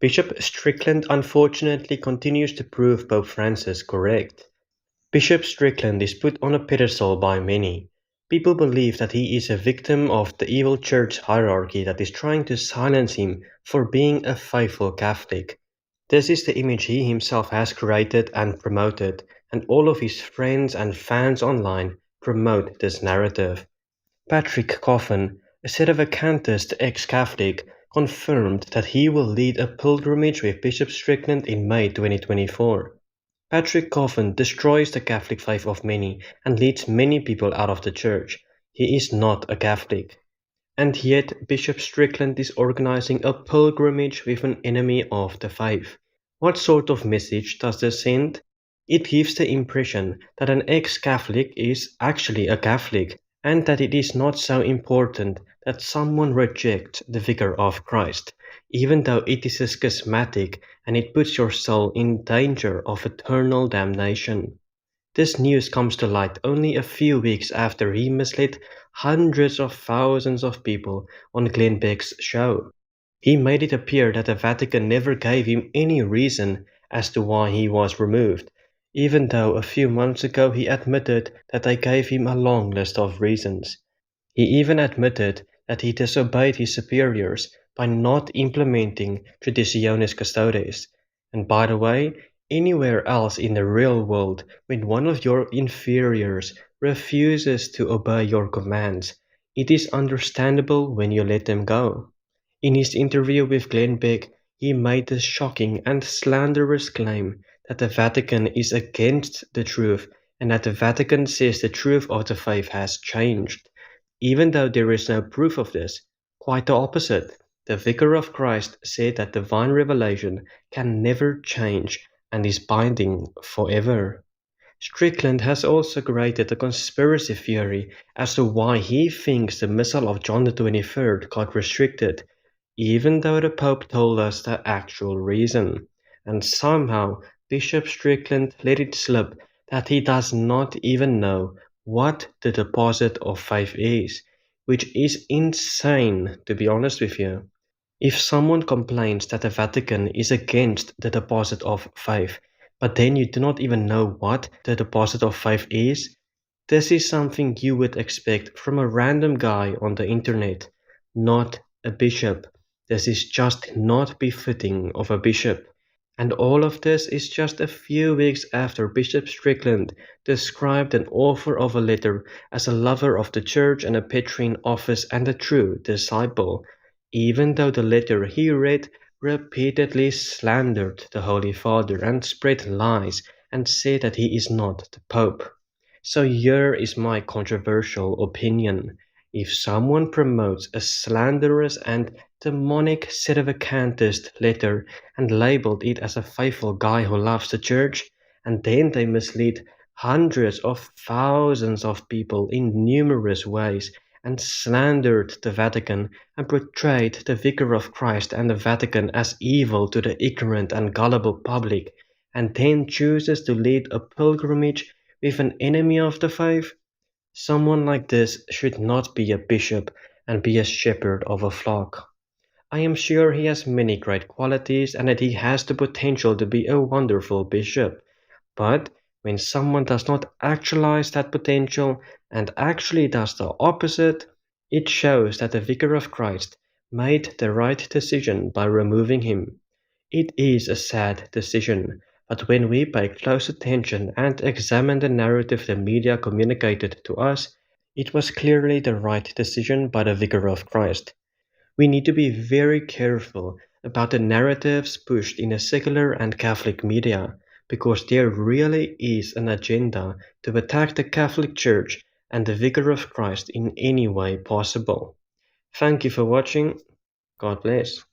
Bishop Strickland unfortunately continues to prove Pope Francis correct. Bishop Strickland is put on a pedestal by many. People believe that he is a victim of the evil church hierarchy that is trying to silence him for being a faithful Catholic. This is the image he himself has created and promoted, and all of his friends and fans online promote this narrative. Patrick Coffin, a sedevacantist ex-Catholic, confirmed that he will lead a pilgrimage with Bishop Strickland in May 2024. Patrick Coffin destroys the Catholic faith of many and leads many people out of the church. He is not a Catholic. And yet Bishop Strickland is organizing a pilgrimage with an enemy of the faith. What sort of message does this send? It gives the impression that an ex-Catholic is actually a Catholic, and that it is not so important that someone rejects the Vicar of Christ, even though it is a schismatic and it puts your soul in danger of eternal damnation. This news comes to light only a few weeks after he misled hundreds of thousands of people on Glenn Beck's show. He made it appear that the Vatican never gave him any reason as to why he was removed, even though a few months ago he admitted that they gave him a long list of reasons. He even admitted that he disobeyed his superiors by not implementing Traditionis Custodes. And by the way, anywhere else in the real world, when one of your inferiors refuses to obey your commands, it is understandable when you let them go. In his interview with Glenn Beck, he made the shocking and slanderous claim that the Vatican is against the truth and that the Vatican says the truth of the faith has changed. Even though there is no proof of this, quite the opposite. The Vicar of Christ said that divine revelation can never change and is binding forever. Strickland has also created a conspiracy theory as to why he thinks the Missal of John the 23rd got restricted, even though the Pope told us the actual reason. And somehow Bishop Strickland let it slip that he does not even know what the deposit of faith is, which is insane, to be honest with you. If someone complains that the Vatican is against the deposit of faith, but then you do not even know what the deposit of faith is, this is something you would expect from a random guy on the internet, not a bishop. This is just not befitting of a bishop. And all of this is just a few weeks after Bishop Strickland described an author of a letter as a lover of the church and a Petrine office and a true disciple, even though the letter he read repeatedly slandered the Holy Father and spread lies and said that he is not the Pope. So here is my controversial opinion. If someone promotes a slanderous and demonic sedevacantist letter and labeled it as a faithful guy who loves the church, and then they mislead hundreds of thousands of people in numerous ways and slandered the Vatican and portrayed the Vicar of Christ and the Vatican as evil to the ignorant and gullible public, and then chooses to lead a pilgrimage with an enemy of the faith, someone like this should not be a bishop and be a shepherd of a flock. I am sure he has many great qualities and that he has the potential to be a wonderful bishop. But when someone does not actualize that potential and actually does the opposite, it shows that the Vicar of Christ made the right decision by removing him. It is a sad decision, but when we pay close attention and examine the narrative the media communicated to us, it was clearly the right decision by the Vicar of Christ. We need to be very careful about the narratives pushed in the secular and Catholic media, because there really is an agenda to attack the Catholic Church and the Vicar of Christ in any way possible. Thank you for watching. God bless.